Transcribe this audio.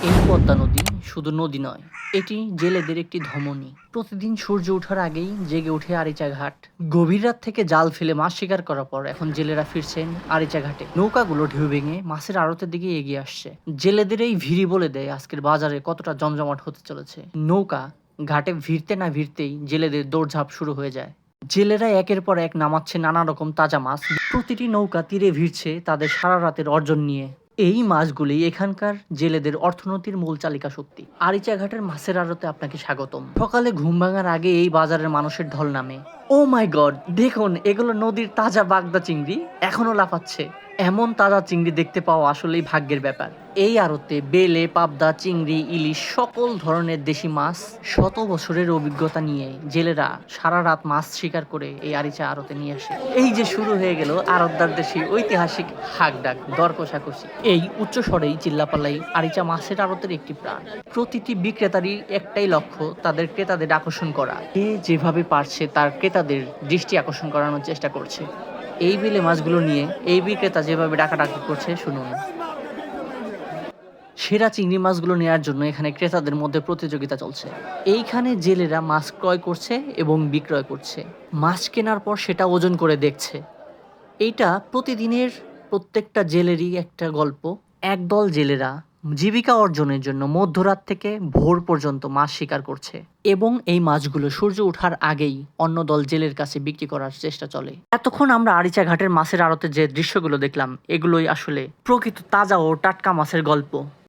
এই পদ্মা নদী শুধু নদী নয়, এটি জেলেদের একটি ধমনী। প্রতিদিন সূর্য ওঠার আগেই জেগে ওঠে আরিচা ঘাট। গভীর রাত থেকে জাল ফেলে মাছ শিকার করার পর এখন জেলেরা ফিরছেন আরিচা ঘাটে। নৌকাগুলো ঢেউ ভেঙে মাছের আড়তের দিকে এগিয়ে আসছে। জেলেদের এই ভিড়ই বলে দেয় আজকের বাজারে কতটা জমজমাট হতে চলেছে। নৌকা ঘাটে ভিড়তে না ভিড়তেই জেলেদের দৌড়ঝাঁপ শুরু হয়ে যায়। জেলেরা একের পর এক নামাচ্ছে নানা রকম তাজা মাছ। প্রতিটি নৌকা তীরে ভিড়ছে তাদের সারা রাতের অর্জন নিয়ে। এই মাছগুলি এখানকার জেলেদের অর্থনীতির মূল চালিকা শক্তি। আরিচা ঘাটের মাছের আড়তে আপনাকে স্বাগতম। সকালে ঘুম ভাঙার আগে এই বাজারের মানুষের ঢল নামে। ও মাই গড, দেখুন এগুলো নদীর তাজা বাগদা চিংড়ি, এখনো লাফাচ্ছে। এমন তাজা চিংড়ি দেখতে পাওয়া আসলেই ভাগ্যের ব্যাপার। এই আড়তে বেলে, পাবদা, চিংড়ি, ইলিশ সকল ধরনের দেশি মাছ। শত বছরের অভিজ্ঞতা নিয়ে জেলেরা সারা রাত মাছ শিকার করে এই আরিচা আড়তে নিয়ে আসে। এই যে শুরু হয়ে গেল আড়তদারদের সেই ঐতিহাসিক হাঁকডাক, দর কষাকষি। এই উচ্চ স্বরেই চিল্লাপাল্লাই আরিচা মাছের আড়তের একটি প্রাণ। প্রতিটি বিক্রেতারই একটাই লক্ষ্য, তাদের ক্রেতাদের আকর্ষণ করা। যে যেভাবে পারছে তার ক্রেতাদের দৃষ্টি আকর্ষণ করানোর চেষ্টা করছে। এই বিলে মাছগুলো নিয়ে এই বিক্রেতা যেভাবে ডাকাডাকি করছে শুনুন। সেরা চিংড়ি মাছগুলো নেওয়ার জন্য এখানে ক্রেতাদের মধ্যে প্রতিযোগিতা চলছে। এইখানে জেলেরা মাছ ক্রয় করছে এবং বিক্রয় করছে। মাছ কেনার পর সেটা ওজন করে দেখছে। এইটা প্রতিদিনের প্রত্যেকটা জেলেরই একটা গল্প। একদল জেলেরা জীবিকা অর্জনের জন্য মধ্যরাত থেকে ভোর পর্যন্ত মাছ শিকার করছে এবং এই মাছগুলো সূর্য ওঠার আগেই অন্য দল জেলের কাছে বিক্রি করার চেষ্টা চলে। এতক্ষণ আমরা আরিচা ঘাটের মাছের আড়তে যে দৃশ্যগুলো দেখলাম, এগুলোই আসলে প্রকৃত তাজা ও টাটকা মাছের গল্প।